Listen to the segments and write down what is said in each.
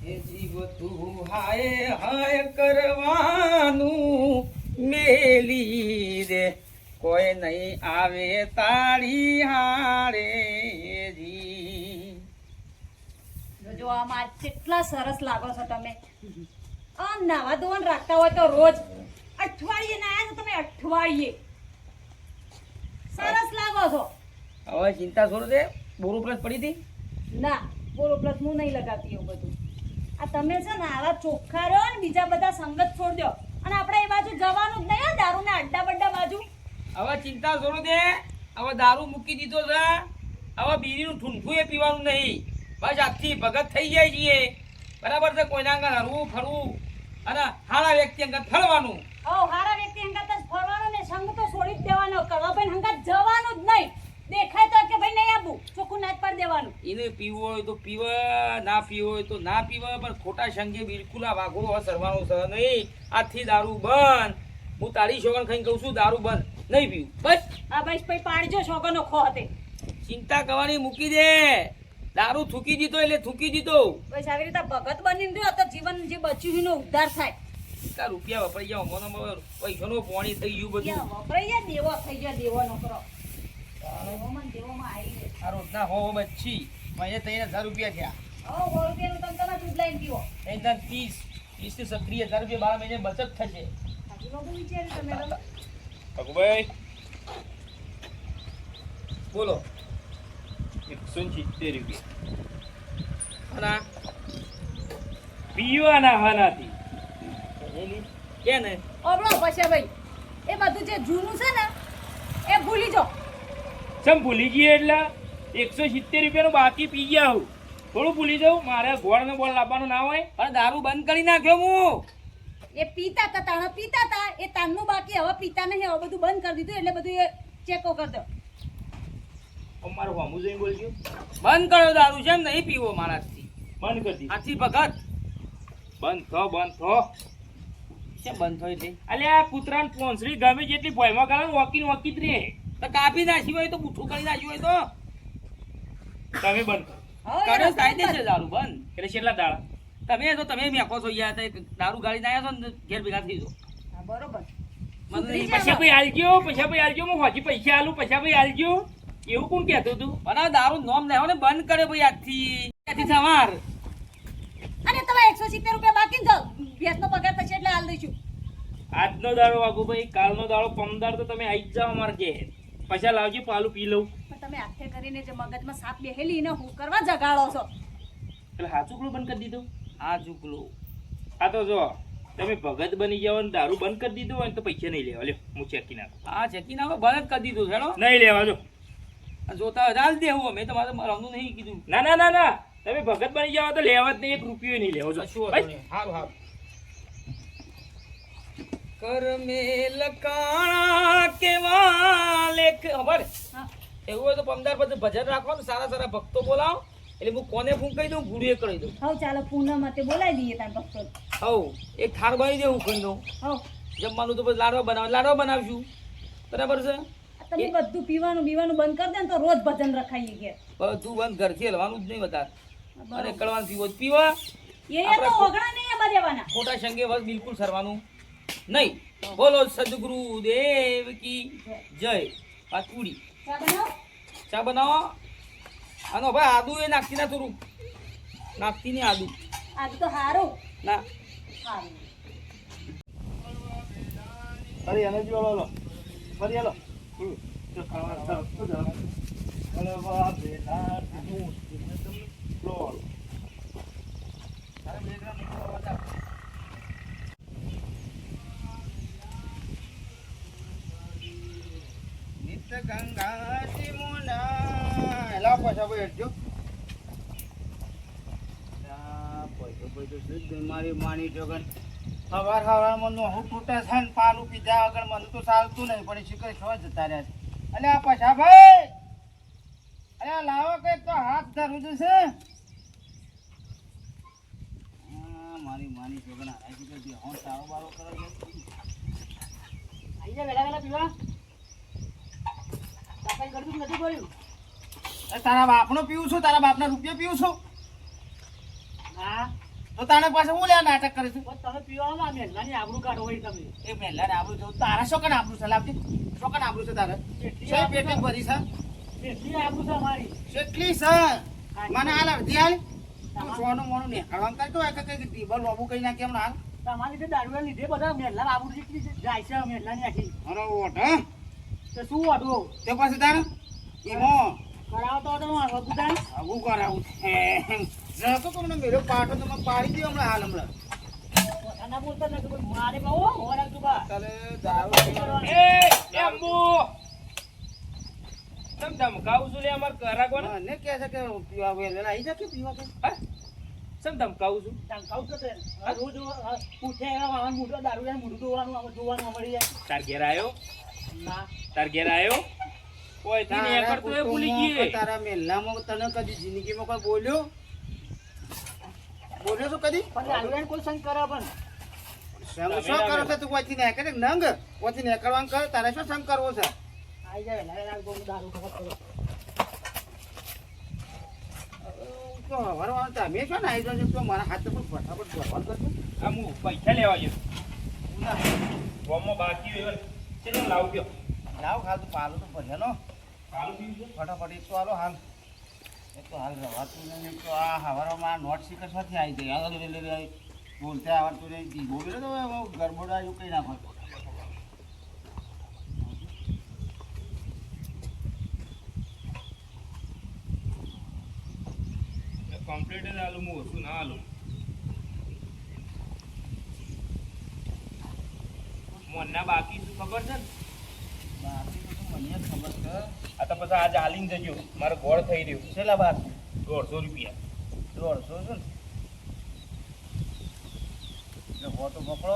એ જીવ તું હાય હાય કરવાનું મેલી રે કોઈ નહીં આવે તારી હારે જી. જો આમાં કેટલા સરસ લાગો છો તમે. આમ નાવા ધોવાનું રાખતા હોય તો રોજ અઠવાડિયે નાયા તો તમે અઠવાડિયે સરસ લાગો છો. હવે ચિંતા છોડ દે. બોરું પ્લસ પડી હતી ના બોલો પ્લસ હું નહીં લગાવતી એવું બધું. આ તમે છે ને આવા ચોખ્ખા રહ્યો ને બીજા બધા સંગત છોડ દો અને આપણે એ બાજુ જવાનું જ નહીં. દારૂના અડ્ડા બડ્ડા બાજુ હવે ચિંતા છોડ દે. હવે દારૂ મૂકી દીધો છે. હવે બીડીનું ઠૂંઠું એ પીવાનું નહીં. બસ આજથી ભગત થઈ જાય છીએ. બરાબર છે. કોઈના આગળ હરવું ફરવું અને હારા વ્યક્તિ આગળ ફરવાનું. હારા વ્યક્તિ હંગાત જ ફરવાનો ને સંગ તો છોડી જ દેવાનો. કરવા ભાઈ હંગાત જવાનું જ નહીં. દેખાય તો કે ભાઈ નહીં આવું ચોખ્ખું ના જ પાડી દેવાનું. એને પીવું હોય તો પીવા, ના પીવું હોય તો ના પીવા, પણ ખોટા સંગે બિલકુલ આ વાઘો સરવાનું છે નહીં. આજથી દારૂ બંધ. હું તારી સોગન ખાઈને કહું છું દારૂ બંધ નહીં પીવું. બસ આ ભાઈ ભાઈ પાડજો છોકરનો ખો હતી. ચિંતા કરવાની મૂકી દે. દારૂ થૂકી દીધો એટલે થૂકી દીધો. બસ આવી રીતે ભગત બનીને રહ્યો તો જીવન જે બચ્યું એનો ઉદ્ધાર થાય. એટલા રૂપિયા વપરાઈ જાવ મને પૈસાનો પાણી થઈ ગયું બધું. વપરાઈ જાય દેવો થઈ જાય દેવો નકરો. દેવોમાં દેવોમાં આવી જાય. આ રોજના હો બચ્છી મને 3,000 રૂપિયા થયા. 100 રૂપિયાનું તમે તમે દૂધ લઈને પીવો. 30 થી 36,000 રૂપિયા 12 મહિને બચત થશે. હજુ લોકો વિચાર્યું તમે તો. અકુભાઈ બોલો 170 રૂપિયા અને પીવાના હાનાથી કે ને ઓબળો પછી ભાઈ એ બધું જે જૂનું છે ને એ ભૂલી જાઓ. ચમ ભૂલી ગઈ એટલે 170 રૂપિયાનું બાકી પી ગયા હું. થોડું ભૂલી જાઉં. મારે ગોળનો બોલ લાવવાનું ના હોય. પણ દારૂ બંધ કરી નાખ્યો હું. એ પીતા હતા તાણા પીતા હતા એ તાનનું બાકી હવે પીતા નહીં. હવે બધું બંધ કરી દીધું એટલે બધું એ ચેકો કરી દો. મારું વામું જોઈને બોલજો. બંધ કર્યો દારૂ છે એમ નહીં પીવો મારાથી. બંધ કરી દીધું. આથી ભગત બંધ થો બંધ થો. કેમ બંધ થયો એટલે અલ્યા આ કૂતરાને પોંસડી ગમે જેટલી ભોયમાં કરે વોકીને વોકી જ રહે. તો કાપી નાખ્યું હોય તો બુઠ્ઠું કરી નાખ્યું હોય તો તમે બંધ કરો. હવે કર્યો કાયદે છે દારૂ બંધ. એટલે કેટલા દાડા? તમે મેકો છો યાર. દારૂ ગાડી ના આવ્યા છો ને ઘેર ભેગા થઈ જાઓ. હા, બરોબર. મને નહીં પછી ભાઈ આલજો હું હજી પૈસા આલું પછી ભાઈ આલજો એવું કોણ કહેતું હતું? પણ આ દારૂ નોમ લેવો ને બંધ કરે ભાઈ આજથી સવાર. અને તમે 170 રૂપિયા બાકી દો. ભેંસનો પગાર થશે એટલે હાલ દઈશું. આજનો દાડો વાગુભાઈ, કાલનો દાડો પમદાર તો તમે આવી જ જાઓ અમારે ઘેર. પછી લાવજો પાલું પી લઉં. પણ તમે હાથે કરીને જે મગજમાં સાપ બેહેલી ને હું કરવા જગાડો છો. એટલે હાચુકડું બંધ કરી દીધું. આ ઝૂકલો આ તો જો તમે ભગત બની જાવ ને દારૂ બંધ કરી દીધું હોય ને તો પૈસા નહીં લેવા. લ્યો હું ચેકી નાખું. આ ચેકી નાખો બંધ જ કરી દીધું હેડો. નહીં લેવા જો. જોતા હાલ દેવું મેં તમારે રમવું નહીં કીધું. ના ના ના ના તમે ભગત બની જાવ તો લેવા જ નહીં. 1 રૂપિયો નહીં લેવો જો. કશું વાંધો ભાઈ, નહીં. હારું હારું. કર મેલ કાણા કેવા લેખ ખબર હા. એવું હોય તો પમદાર પછી ભજન રાખવાનું. સારા સારા ભક્તો બોલાવો એટલે હું કોને ફોન કરી દઉં ગુરુએ કરી દઉં. હવ ચાલો પૂનમ તે બોલાવી દઈએ તાર ભક્તો. હવ એક થાળ બનાવી દેવું કરી દઉં. હવ જમવાનું તો પછી લાડવા બનાવશું. બરાબર છે. તમે બધું પીવાનું બીવાનું બંધ કરી દે ને તો રોજ ભજન રખાઈએ ઘેર. બધું બંધ ઘરથી હલવાનું જ નહીં વધારે. અને કડવાનું પીવો જ પીવા. એ તો ઓગણા નહીં એમાં દેવાના. ખોટા સંગે બસ બિલકુલ સરવાનું નહીં. બોલો સદગુરુ દેવ કી જય. પાટુડી ચા બનાવો. ચા બનાવો. આનો ભાઈ આદુ એ નાખતી ના થોડું નાખતી નહીં આદુ આજ તો હારું ના. હારું. અરે એને જ બોલો ફરી હાલો. ગંગા સિમુના લાવ પાછા ભાઈ હટજો. મારી માની જોગન સવાર સવારમાં હું તૂટે છે ને પાનું પીધા વગર મને તો ચાલતું નહીં. પણ શીખર છો જતા રહ્યા છે. અલે આ પાછા ભાઈ અરે લાવો કઈક તો હાથ ધરું છે. મારી માની જોગન હું સારો બારો કરો આવી જાય વેલા વેલા પીવા. તારા બાપનો પીવું છું. તારા બાપના રૂપિયા પીવું છું. હા તો તારે પાસે હું લેવા નાટક કરે છે તમે પીવામાં મહેલાની આબરૂ કાઢો હોય તમે. એ મહેલા ને આબરું જવું તારા શું કને આબરું છે લાવતી શું કને આબરું છે તારે છે પેટે ભરી છે એટલી આબરૂ છે અમારી. કેટલી છે મને હાલ અડધી હાલ તું સોનું મોનું ને હળવામ કરતો હોય કે કઈ ટીબલ લોબુ કઈ નાખી હમણાં હાલ તમારી લીધે દારૂના લીધે બધા મહેલા આબરૂ જેટલી છે. જાય છે મહેલાની આખી. અરે ઓટ હા તો શું વાંધો? તે પછી તારે એમો કરાવતો હતો હું હવે બધા. આવું કરાવું જતો તમને મેરો પાટો તમે પાડી દો હમણાં હાલ હમણાં પોતાના બોલતા નથી કોઈ મારે કહો હોરા તું બા. તારે દારૂ એ એમ્બુ તમ ધમકાવું છું લે અમાર કરા કોને મને કહે છે કે પીવા વેલા આવી જા કે પીવા કે સમ ધમકાવું છું ટંકાઉ તો તે. આ રોજ પૂછે એવા વાહન મોટો દારૂ યાર મોટું જોવાનું આમાં જોવાનું મળી જાય. તાર ઘેર આયો ના તાર ઘેર આયો કોઈ થી ને કરતો એ ભૂલી ગઈ તારા મેલામાં તને કદી જિંદગીમાં કોઈ બોલ્યો તો કદી પણ દારૂ યાર કોઈ સંગ કરે પણ. સંગ શું કરો છે તું કોઈથી ને કરે નંગ કોઈથી ને કરવાનું કરે તારે શું સંગ કરવો છે આવી જાય વહેલા વહેલા દારૂ ખબર કરો. તો હવારવાનું તમે છો ને આવી જજો તો મારા હાથ પર ફટાફટ ભરવાનું કરજો આમ હું પૈસા લેવા ગયો ગોમમાં બાકી હોય ચલો લાવ ગયો લાવ હાલ તો પાલો તો ભર્યાનો ચાલુ પીવું છે ફટાફટ એક તો હાલો હાલ એક તો હાલ રવાતું નહીં એક તો આ હવારમાં નોટ શીખર સાથે આવી જાય બોલતે આવડતું નહીં બોલ્યો તો ગરબોડા એવું કઈ નાખો કમ્પ્લીટ જ આલું હું ઓછું ના આલું મોનના બાકી શું ખબર છે ને બાકી તો મને જ ખબર છે આ તો પછી આજે હાલીને જજો મારો ગોળ થઈ રહ્યું છેલ્લા બાર 150 રૂપિયા 150 છે ને એટલે હો તો પકડો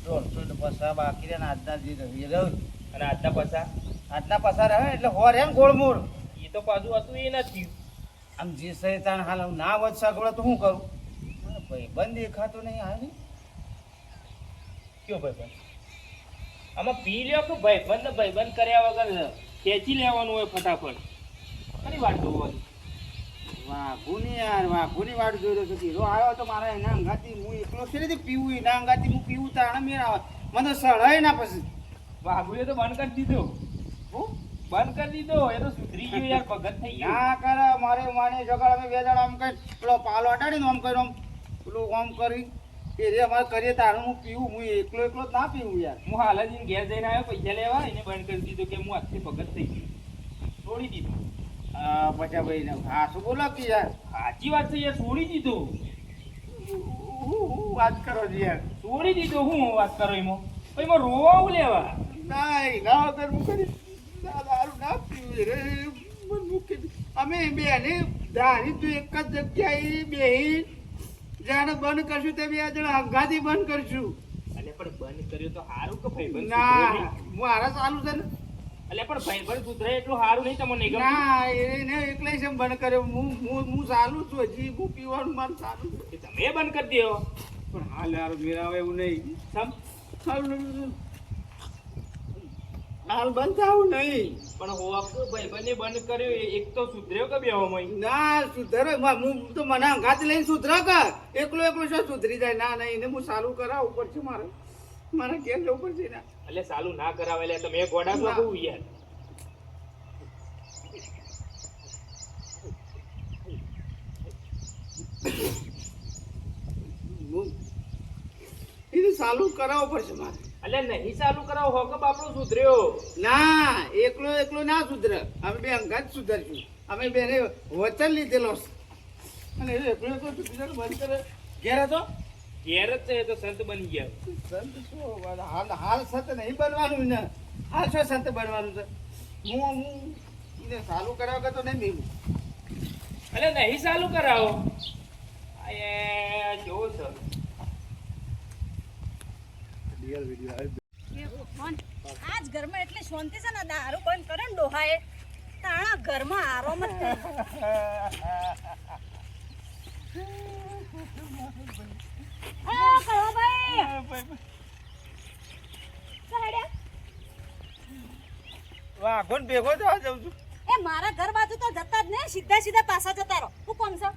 150 તો પૈસા બાકી રહે ને આજના જે રહી રહ્યું અને આજના પૈસા આજના પૈસા રહે એટલે હો રહે ને ગોળમૂળ એ તો પાછું હતું એ નથી આમ જે સૈતાન હાલ હું ના વધ સગવડે તો શું કરું ભાઈ બંધ દેખાતો નહીં આવે ને કયો ભાઈબંધ આમાં પી લ્યો કે ભાઈબંધ કર્યા વગર ખેંચી લેવાનું હોય ફટાફટ કઈ વાત જોવાની વાઘુની વાટ જોઈ રહ્યો છું હીરો આવ્યો તો મારા એના અંગાથી હું એકલો છે ને પીવું એના અંગાથી હું પીવું તાણે મેળ આવે મને સળાય ના પછી વાઘુએ તો બંધ કરી દીધો હું બંધ કરી દીધો એ તો સુધરી ગયો યાર ભગત થઈ ગયો ના કરે મારે માની જગડ અમે બે જણા આમ કઈ પેલો પાલો અડાડીને આમ કર્યો આમ પેલું આમ કરી એ રે અમારે કરીએ તારે હું પીવું હું એકલો જ ના પીવું યાર હું હાલ જ એને ઘેર જઈને આવ્યો પૈસા લેવા એને બંધ કરી દીધો કે હું આજથી ભગત થઈ ગયો છોડી દીધું બચા ભાઈ ને હા શું બોલો કે યાર સાચી વાત છે યાર છોડી દીધું હું વાત કરો છો યાર છોડી દીધો હું વાત કરો એમાં પછી એમાં રોવા આવું લેવા ના વગર હું કરી દારૂ ના પીવું રે મને મૂકી અમે બેને દારી તો એક જ જગ્યાએ બેહી જાણે બંધ કરશું તે બે જણા હંગાથી બંધ કરશું એટલે પણ બંધ કર્યો તો સારું કે ભાઈબંધ ના મારા ચાલુ છે ને એટલે પણ ભાઈબંધ સુધરે એટલું સારું નહીં તમને ગમે ના એને એકલે છે બંધ કર્યો હું ચાલુ છું હજી હું પીવાનું મારું ચાલુ છે કે તમે બંધ કરી દો પણ હાલ યાર મેરા એવું નહીં સમ હાલ બંધ થવું નહીં પણ હોક ભાઈબંધે બંધ કર્યો એક તો સુધર્યો કે બેવામાં ના સુધરે હું તો મને અંગાત લઈને સુધરા કર એકલો શું સુધરી જાય ના નહીં એને હું ચાલુ કરાવવું પડશે મારે ઘેર જવું પડશે ને એટલે સાલું ના કરાવે એટલે તમે ગોડા તો બહુ યાર એને ચાલુ કરાવવું પડશે મારે એટલે નહીં ચાલુ કરાવો હોક બાપડો સુધર્યો ના એકલો ના સુધરે અમે બે અંગાત સુધરશું અમે બેને વચન લીધેલો છે અને એકલો સુધરે બંધ કરે ઘેર હતો ઘેર જ છે એ તો સંત બની ગયા સંત શું હાલ સંત નહીં બનવાનું ને હાલ શું સંત બનવાનું છે હું એને ચાલુ કરાવ તો નહીં મેળવું એટલે નહીં ચાલુ કરાવો એ જોવો સર આજ ઘરમાં એટલી શાંતિ છે ને દારૂ બંધ કરે ને ડોહાએ તાણા ઘરમાં આરામ જ થાય. આ કળવાભાઈ સાડ્યા વાઘોન ભેગો જવા જાઉં છું એ મારા ઘર બાજુ તો જતા જ ને સીધા પાછા જતા રહો. તું કોણ છો?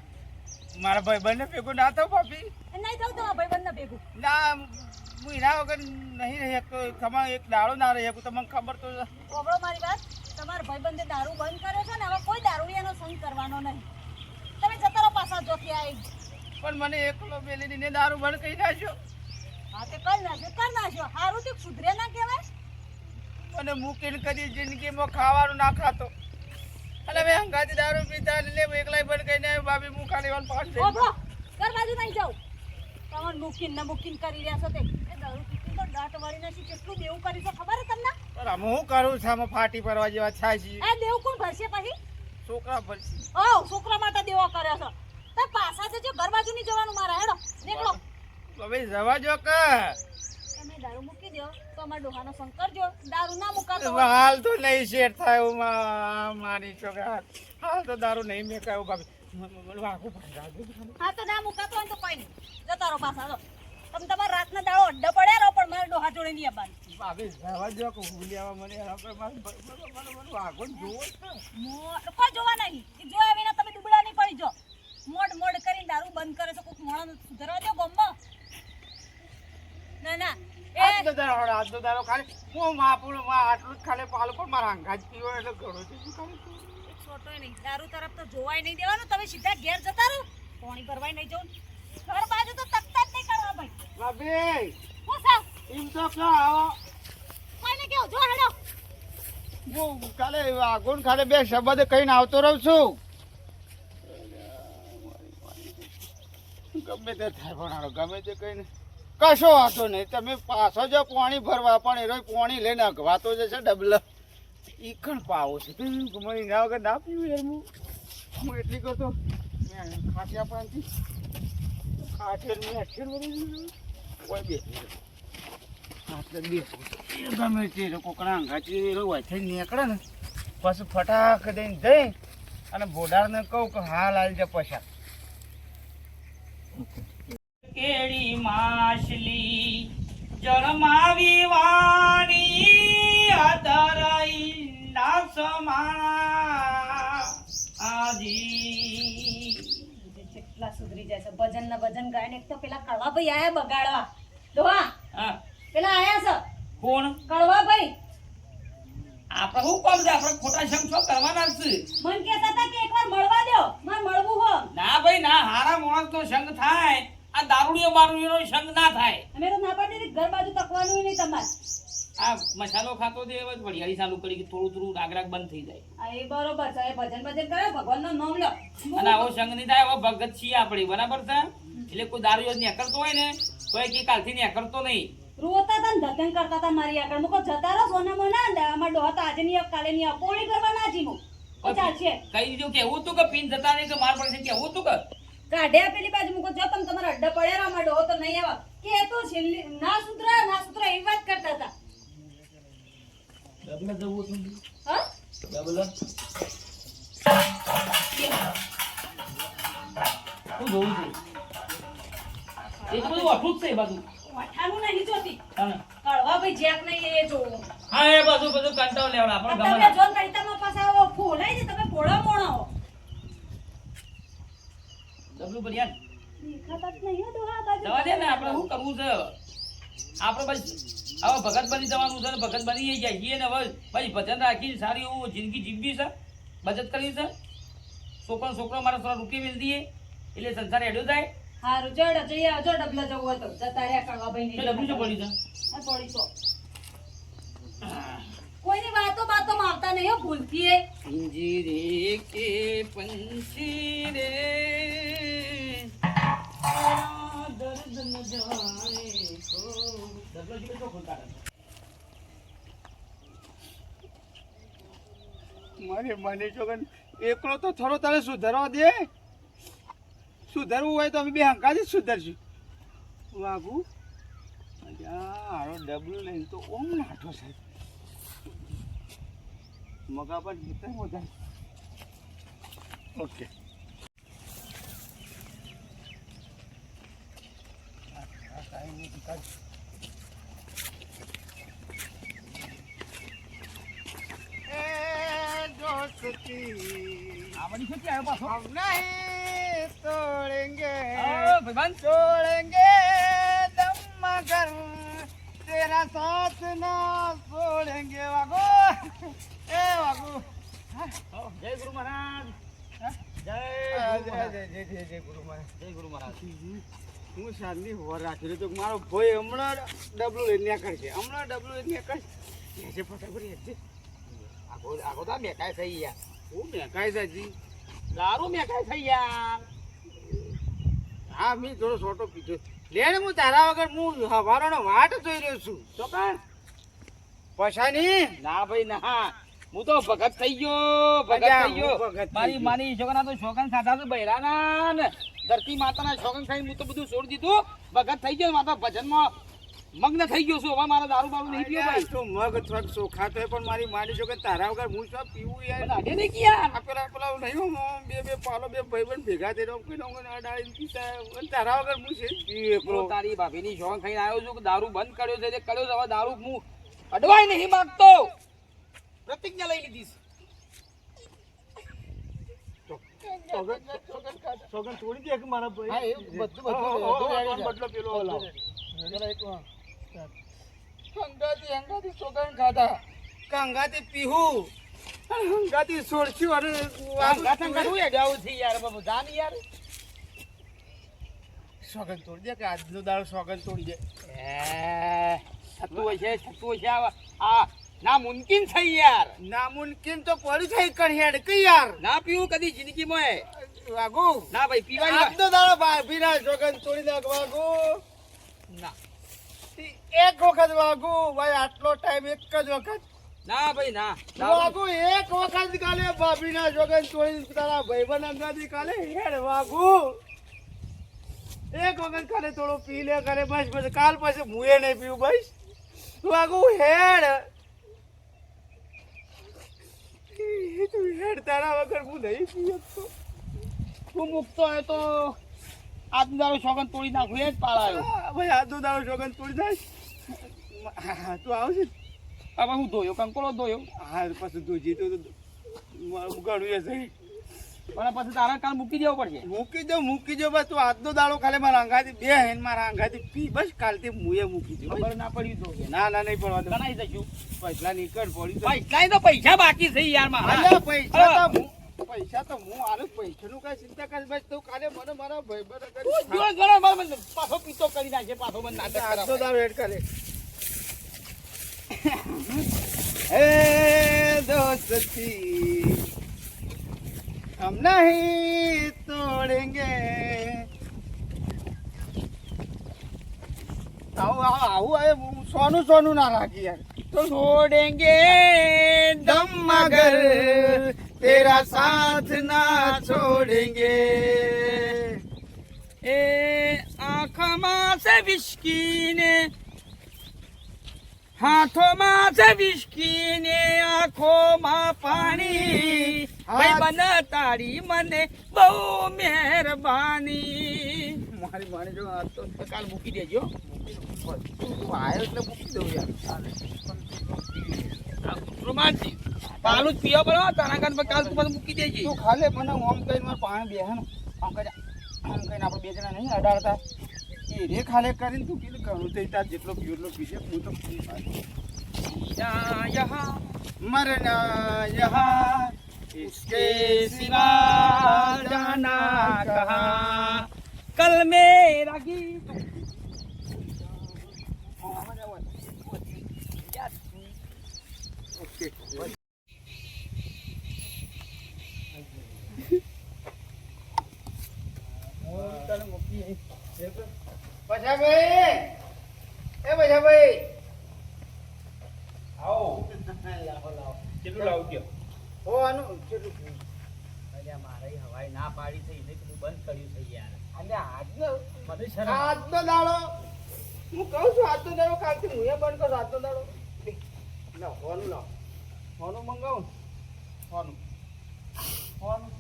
મારા ભાઈબંધને ભેગું ના થાવ ભાભી. એ નહીં થયું તમારા ભાઈબંધને ભેગું. ના હું એના વગર નહીં રહી શકતો. તમારે એક દાડો ના રહી શકું. તમને ખબર તો છે. ઓબળો મારી વાત. તમારા ભાઈબંધે દારૂ બંધ કર્યો છે ને હવે કોઈ દારૂડિયાનો સંગ કરવાનો નહીં. તમે જતા રહો પાછા જોથી આવી. પણ મને એકલો મેલીને દારૂ બંધ કરી નાખ્યો. હા તે કર નાખ્યો. હારું તે સુધરે ના કહેવાય. મને મૂકીને કદી જિંદગીમાં ખાવાનું ના ખાતો. અને મેં હંગાથી દારૂ પીતા એટલે એકલાય બંધ કરીને આવ્યો. ભાભી હું ખાલી વાર પાસ થઈ ઓબળો ઘર બાજુ નહીં જાઉં. તમારે મૂકીને કરી રહ્યા છો તે. એ દારૂ પીતી તો દાંત વાળી નાખી કેટલું દેવું કરી છે ખબર છે તમને? પણ આમ હું કરું છું આમાં ફાટી પડવા જેવા થાય છે. એ દેવું કોણ ભરશે પછી? છોકરા ભરશે. છોકરા માટે દેવો કર્યો છો. તો પાછા છે જો ઘર બાજુ નહીં જવાનું મારા. હેડો નીકળો. હવે જવા જો કે તમે દારૂ મૂકી દો તો અમારા ડોહાનો સંગ કરજો. દારૂ ના મુકાતો હોય. હાલ તો નહીં શેઠ થાય એવું મારી છોકરા. હાલ તો દારૂ નહીં મેકાયું ભાભી. વાઘું પડે. હા તો ના મુકાતો હોય તો કોઈ નહીં. જતા રહો પાછા. લો તમે તમારા રાતના દાડો અડ્ડો પડ્યા રહો પણ મારા ડોહા જોડે નહીં આવવાનું. ભાભી જવા જો કે હું લેવા મને વાઘો જોવો છે. કોઈ જોવા નહીં. એ જોયા વિના તમે દુબળા નહીં પડી જો. મોડ કરીને દારૂ બંધ કરે છે. કોઈક મોણા સુધારવા દો ગામમાં. ના આજ તો દારો ખાલી હું માપું આટલું જ ખાલી પાલું પણ મારા અંગાજ પીવો એટલે ઘણો છે. છોટોય નહીં. દારૂ તરફ તો જોવાય નહીં દેવાનું. તમે સીધા ઘેર જતા રહો. પાણી ભરવાય નહીં જવું. ઘર બાજુ તો તકતા જ નહીં કરવા ભાઈ. ભાભી હું સાવ એમ તો ક્યાં આવો કોઈને કેવું જો હેડો. હું કાલે વાઘોન ખાલે બે શબ્દ કહીને આવતો રહું છું. ગમે તે થાય ભણાડો ગમે તે કહીને કશો વાતો નહીં. તમે પાછો જો પાણી ભરવા પણ એ પાણી લઈને અગવાતો જશે ડબલ ઈખણ પાવો છે. મને એના વગર ના પીવું યાર. હું એટલી કરતો ખાટિયા પાનથી ખાઠેર મેં અઠેર વળી કોઈ બે ગમે તે કોકના અંગાથી હોય થઈ નીકળે ને પછી ફટાક દઈને જઈ અને બોડારને કહું કે હાલ આવી જાય પૈસા. કેડી માછલી જળમાવી વાણી અધરઈ ના સમાણા આજી. કેટલા સુધરી જાય છે. ભજન ને ભજન ગાય ને. એક તો પેલા કળવા ભાઈ આયા બગાડવા. ડોહા હા પેલા આયા છે કોણ કળવા ભાઈ. આપણે શું કામ છે? આપણે ખોટા શંખ છો કરવાના છે. મન કહેતા હતા કે એકવાર મળવા દો. મારે મળવું હો. ના ભાઈ ના, હારા માણસ નો સંગ થાય. આ દારૂડિયો બારૂડિયો નો સંગ ના થાય. અમે તો ના પાડી દીધી. ઘર બાજુ તકવાનું નહીં તમારે. આ મસાલો ખાતો દે હવે વડિયાળી ચાલુ કરી કે થોડું થોડું રાગ બંધ થઈ જાય. આ એ બરોબર છે. એ ભજન ભજન કરે ભગવાનનું નામ લો. અને આવો સંગ નહીં થાય. હવે ભગત છીએ આપણે બરાબર છે. એટલે કોઈ દારૂ નીકળતો હોય ને તો એ કે કાલથી નીકળતો નહીં. રોતા હતા ને ધકેન કરતા હતા મારી આગળ. મુકો જતા રહો સોના મોના. અમાર ડોહા તો આજે નહીં આવ કાલે નહીં આવ. પોણી કરવા ના જીમું. ચાલશે. કઈ દીધું કેવું તું કે પીન જતા નહીં કે માર પડશે કેવું તું કે કાઢ્યા પેલી બાજુ મુકો જો તમે તમારા અડ્ડા પડ્યા રહો. અમાર ડોહો તો નહીં આવા. કે તો છેલ્લી ના સુધરા એવી વાત કરતા હતા. ડબલ જવું તું હા ડબલ શું જોવું છે? એ તો બધું અઠું જ છે એ બાજુ. વાઠાનું નહીં જોતી. હા કળવા ભાઈ જેક નહીં એ જોવું. હા એ બધું કંટાળ લેવડા આપણે તમે ગમે જોન કઈતામાં પાછા ફોલાઈ ને તમે ફોડા મોણા હો. ડબલું બરિયાન દેખાતા જ નહીં હો ડોહા બાજુ. જવા દે ને. આપણે શું કરવું છે? આપણે બસ હવે ભગત બની જવાનું છે ને ભગત બની જઈએ ને હવે ભાઈ ભજન રાખી સારી એવું જિંદગી જીવવી છે. બચત કરવી છે. છોકરો મારા થોડા રૂપિયા મેળ દઈએ એટલે સંસાર હેડ્યો જાય. હારું જડ જઈ આવજો. ડબલા જવું હોય તો જતા રહ્યા કળવા ભાઈ એટલે ડબલું જો પડી છે. આ થોડી તો કોઈની બાતોમાં આવતા નહીં હો ભૂલથી એ. પિંજરે કે પંછી રે દર્દ ન જાણે કો. ડબલો જીવે તો ખોલતા રહે. મને છોકરા એકલો તો થોડો તારે સુધારવા દે. સુધારવું હોય તો અમે બે હંકાથી જ સુધારશું. વાઘુ હારો ડબલું લઈને તો ઓમ નાઠો સાહેબ. મગા પર જીતા મોજા. ઓકે આવડી છે કે આવ્યો પાછો? हम नहीं तोड़ेंगे ભાઈબંધ छोड़ेंगे दम मगर तेरा साथ ना छोड़ेंगे वागो ए वागो જય ગુરુ મહારાજ જય જય ગુરુ મહારાજ જય ગુરુ મહારાજ હું શાંતિ હોર રાખી તો મારો ભાઈ હમણાં ડબલું લઈને નીકળશે જે ફટાફટ હેજે આગો તો મેકાય થઈ યાર હું મેકાય સાજી દારૂ મેકાય થઈ યાર હા મેં થોડો છોટો પીધો લેણ હું તારા વગર હું હવારોનો વાટ જોઈ રહ્યો છું તો કાં પછાની ના ભાઈ ના હું તો ભગત થઈ ગયો ભગત થઈ ગયો હું ભગત થઈ મારી ગયો. માની છોકરા તો શોગન ખાધા છે બૈરાના ને ધરતી માતાના શોગન ખાઈને હું તો બધું છોડી દીધું ભગત થઈ ગયો માતા ભજનમાં મગ્ન થઈ ગયો છું હવે મારા દારૂ બારૂ નહીં પીવો ભાઈ તો મગ થોડક ચોખા તો પણ મારી માની છો કે તારા વગર હું શું પીવું યાર બધા અડે નહીં કિયા આ પેલા નહીં હું બે પાલો બે ભાઈબંધ ભેગા થઈને અડાડીને પીતા અને તારા વગર હું છે પીવું એકલો હું તારી ભાભીની શોગન ખાઈને આવ્યો છું કે દારૂ બંધ કર્યો છે જે કર્યો છે હવે દારૂ હું અડવાય નહીં માંગતો પ્રતિજ્ઞા લઈ લીધી સોગન છોડી દે કે મારા ભાઈ હા એ બધું બદલો પેલો હંગાતી સોગન ખાધા કંગાતી પીહું અને હંગાતી છોડશું અને સોગન તોડી દે કે આજનો દાડો સોગન તોડી દે નામુમકિન છે યાર નામુમકિન તો પડી થઈ કરી હેડ કે યાર ના પીવું કદી જિંદગીમાં વાગુ ના ભાઈ પીવાની વાત. આજનો દાડો ભાભી ના સોગન તોડી નાખ વાગુ ના એક વખત વાગુ ભાઈ આટલો ટાઈમ એક જ વખત ના ભાઈ ના વાગુ એક વખત કાલે ભાભી ના સોગન તોડી તારા ભાઈબંધ અંગાથી કાલે હેડ વાગુ એક વખત કાલે થોડો પી લે કરે બસ પછી કાલ પછી મુએ નહીં પીવું બસ વાગુ હેડ તું હેડ તારા વગર હું નહીં પી શકતો તું મુકતો હોય તો આજનો દાડો શોગન તોડી નાખું એ જ પાળાયો ભાઈ આજનો દાડો સોગન તોડી નાખ તું આવશે હવે હું ધોયો કંકોળો ધોયો હા પછી તું જીતો તો ઘણું એ છે પણ પછી તારા કાલ મૂકી દેવો પડશે મૂકી દો બસ તું આજનો દાડો ખાલી મારા અંગાથી બે હેન મારા અંગાથી પી બસ કાલથી મુએ મૂકી દો ખબર ના પડી તો ના નહીં પડવા દો ગણાઈ જશું પૈસા નીકળ પડી તો પૈસા તો પૈસા બાકી છે યાર મારા અલ્યા, પૈસા તો હું આનું પૈસાનું કઈ ચિંતા કરી બસ તું કાલે મને મારા ભાઈબંધ પાછો પીતો કરી નાખે પાછો મને નાટક આજનો કરાવે. દાડો હેડ કરે હે દોસ્તી हम नहीं तोड़ेंगे આવું સોનું ના રાખી યાર તો છોડેંગે दम मगर तेरा साथ ना छोड़ेंगे એ આંખમાં છે વિસ્કીને હાથોમાં છે વિસ્કીને આંખોમાં પાણી ભાઈબંધ તારી મને બહુ મહેરબાની મારી માણી જો આ તો કાલ મૂકી દેજો તું આયો એટલે મૂકી દઉં યાર રોમાનજી પાલું જ પીવો પડો તારા કાન પર કાલ તું મને મૂકી દેજે તું ખાલે મને ઓમ કરીને મારે પાણી બેહન આમ કરીને આપણે બે જણા નહીં અડાડતા એ રે ખાલે કરીને તું કીધું ઘણું થઈ તાર જેટલો પીવો એટલો પીજે હું તો પી યા યહાં मरना यहाँ इसके सिवा जाना कहाँ कल मेरा गीत ओके બજા ભાઈ એ બજા ભાઈ આવો લાવો લાવો કેટલું લાવું કયો ઓ આનું કેટલું અલ્યા મારે હવાઈ ના પાડી થઈ એટલે તું બંધ કર્યું છે યાર અલ્યા આજનો મને શરમ આજનો દાડો હું કહું છું આજનો દાડો કાલથી હું એ બંધ કરું આજનો દાડો લાવ હોનું લાવ હોનું મંગાવું હોનું હોનું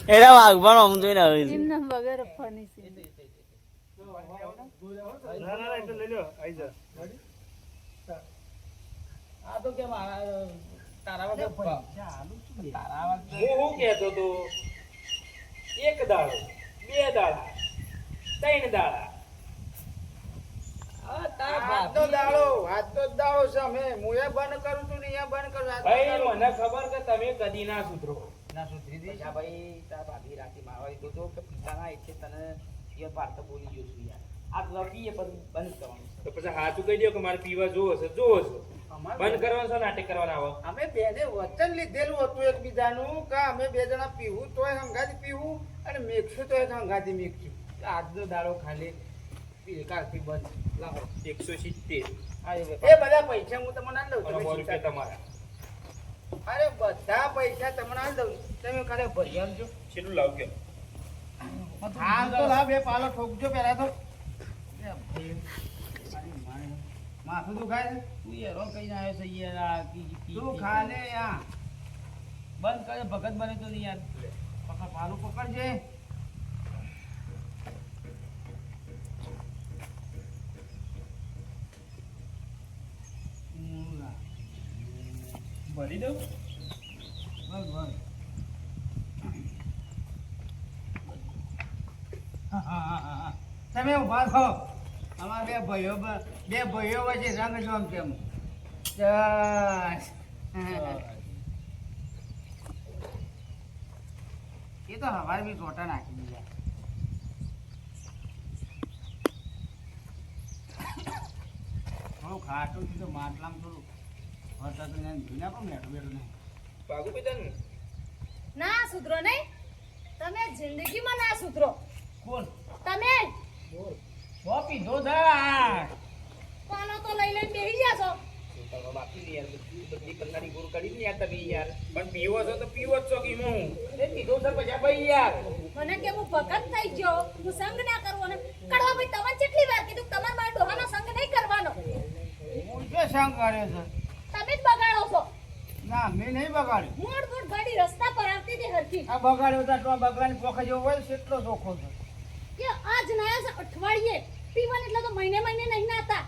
એરા વાઘવાનો આમ જોઈને આવે છે એમના વગર ફની છે ના એટલે લઈ લો આઈ જા આ તો કેમ તારા વગર પૈસા આલું છું બે. તારા વગર હું શું કહેતો તો એક દાડો 2 દાડા 3 દાડા હા, તારા આજનો ભાભી- દાડો આજનો જ દાડો છે અમે હું એ બંધ કરું છું ને અહીંયા બંધ કરું આજનો ભાઈ દાડો. મને ખબર કે તમે કદી ના સુધરો ના સુધરી દઈશ. અચ્છા ભાઈ, તારા ભાભી રાતે મારવા દીધો તો કે પિતાના એટલે તને એ વાર્તા બોલી ગયો છું યાર. આ લગી એ બધું બંધ કરવાનું છે. તો પછી હાચું કહી દો કે મારે પીવા જોવો છે અમારે બંધ કરવાનું છે નાટક કરવાના આવો અમે બેને વચન લીધેલું હતું એકબીજાનું કે અમે બે જણા પીવું તોય હંગાથી પીવું અને મેકશું તોય હંગાથી મેકશું. આજનો દાડો ખાલી કાલથી બંધ લાવો. 170 હા, એ બધા પૈસા હું તમને આલી દઉં. અને તમે 100 રૂપિયા ચિંતા તમારા અરે બધા પૈસા તમને આલી દઉં. તમે ખાલી ભરી આવજો. કેટલું લાવ કે હાલ તો લાવ, બે પાલો ઠોકજો પહેલા તો. એ ભાઈ, મારી માને માથું દુખાય છે? તું હેરાન કરીને આવ્યો છે યાર. આ તું ખાલે આ બંધ કરે ભગત બને તો નહીં યાર. પકડ, પાલું પકડજે. ભરી દઉં બસ બસ. તમે ઉભા થો. અમારા બે ભાઈઓ વચ્ચે રંગ જોમ કેમ. એ તો હવારે બી ચોટા નાખી દીધા. થોડું ખાટું છે તો માટલામાં થોડું વરસાદ ધોઈ નાખો ને બેઠું બેઠું નહીં. ભાગુ પીતા ને ના સુધરો નહીં તમે જિંદગીમાં ના સુધરો કોણ? તમે હો પીધો છે. પાલો તો લઈ લઈને બેસી ગયા છો પોતાનો બાકી ને યાર બધી કલાની ગુરુ કરી ને યાર તમે યાર પણ પીવો છો તો પીવો જ છો કે હું એ પીધો છે પછી ભાઈ યાર. મને કે હું ભગત થઈ ગયો હું સંગ ના કરવો ને કડવા ભાઈ તમને કેટલી વાર કીધું કે તમારે મારા ડોહાનો સંગ નહીં કરવાનો હું જો સંગ કર્યો છે. તમે જ બગાડો છો ના મેં નહીં બગાડ્યું. મોડ મોડ ગાડી રસ્તા પર આવતી હતી હરખી આ બગાડ્યો હતા તો આ બગડાની પોખા જેવો હોય છે, એટલો ચોખ્ખો છે. કે આજ નયા છે અઠવાડિયે પીવાને એટલે તો મહિને મહિને નહીં નાતા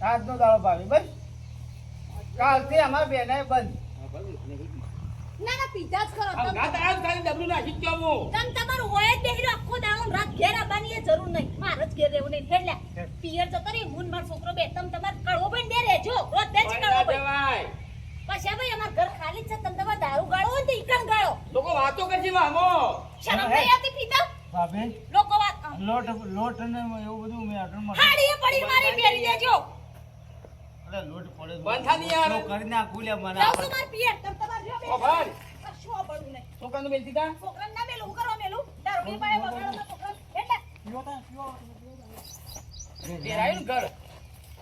આજનો દાડો ભાવી બસ. કાલથી અમારા બેનાય બંધ. ના ના પીધા જ કરો આ ગાત આજ ખાલી ડબલું નાખી જ જાઉં હું. તમ તમારું હોય જ બેહી આખો દાડો ને રાત ઘેર આવવાની એ જરૂર નહીં મારે જ ઘેર રહેવું નહીં હેડલ્યા પિયર જતો રહી હું ને મારો છોકરો બે તમ તમાર કડવો ભાઈ દે રહેજો રોજ દે છે કડવો ભાઈ પછી ભાઈ અમાર ઘર ખાલી જ છે તમ તમાર દારૂ ગાળો હોય ને તો ઈકણ ગાળો લોકો વાતો કરશે વામો. શરમ નહીં આવતી પીતા ભાભી લોકો વાત લોટ ને એવું બધું મેં અટણમાં હાડીએ પડી મારી બેરી દેજો અરે લોટ પડે બંધ થા નહીં યાર. કરી નાખું લે મને જાવ તમાર પિયર તમ તમાર જો ઓ ભાઈ. કશું પડું નહીં છોકરાનું બેલતી તા. છોકરાને ના મેલું હું કરવા મેલું દારૂ પી પાડે બગાડો છોકરા એટલે ભેરાયું ને ઘર.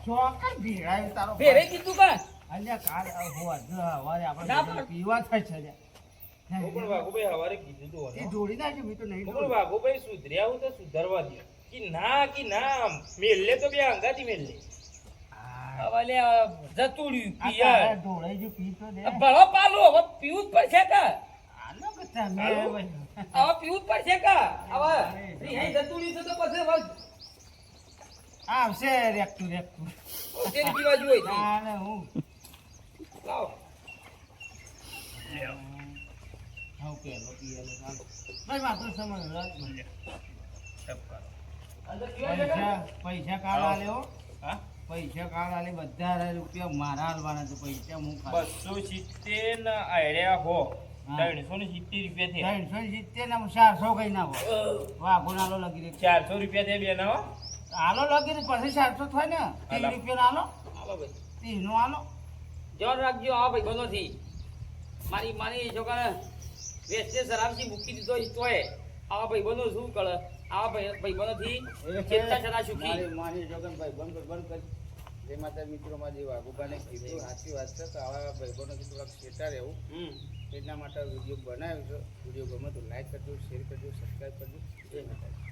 ચોકર ભીડાય તારો ભેરે કીધું કે અલ્યા કાલ હોવા હવારે ના આપણે પણ- પીવા થાય છે લ્યા. હું પણ વાઘુભાઈ હવારે કીધું તું એ જોડી નાખજો મેં તો નહીં હું પણ જોડી. વાઘુભાઈ સુધર્યા હું તો સુધારવા દે કે ના મેલે તો બે અંગાથી મેલે આ હવે લે જતું રહ્યું આ પિયર. તારા ઢોળાઈ ગયું પી તો દે. ભલો પાલું હવે પીવું જ પડશે કે આનો કે તમે હવે પીવું જ પડશે કે હવે રિહાઈ જતું રહ્યું છે તો પછી હવે આવશે રેકતું તેની પીવા જોઈએ છે. આને હું લાવો. હું પેલો પીએલો ચાલો. ભાઈ માત્ર સમજ રાત મને. અંદર પીવા છે કે? પૈસા કાઢ આલ્યો. હા પૈસા કાઢ આલે બધા રૂપિયા મારા હાલવાના છે પૈસા હું ખાલી. 270 ના આયર્યા હો હા. 370 રૂપિયા થયા 370 ને 400 કઈ નાખો. વાઘો નાલો લગી દે. 400 રૂપિયા થયા બેના હો આલો લગી દે પછી 400 થાય ને 30 રૂપિયા આલો. હાલો ભાઈ. 30 નો આલો. ધ્યાન રાખજો આ ભાઈ બંધોથી મારી છોકરા વેસ્ટે શરાબથી મૂકી દીધો છે તોય આવા ભાઈ બંધો શું કરે આવા ભાઈ બંધોથી ચેતતા છતાં સુખી. મારી જોગનભાઈ બંધ કરી. જે માતા મિત્રોમાં જે વાઘુબાને કીધું સાચી વાત છે કે આવા ભાઈબંધોથી થોડાક ચેતા રહેવું. એટલા માટે વિડીયો બનાવ્યો છે. વિડીયો ગમે તો લાઈક કરજો, શેર કરજો, સબસ્ક્રાઈબ કરજો. જય માતાજી.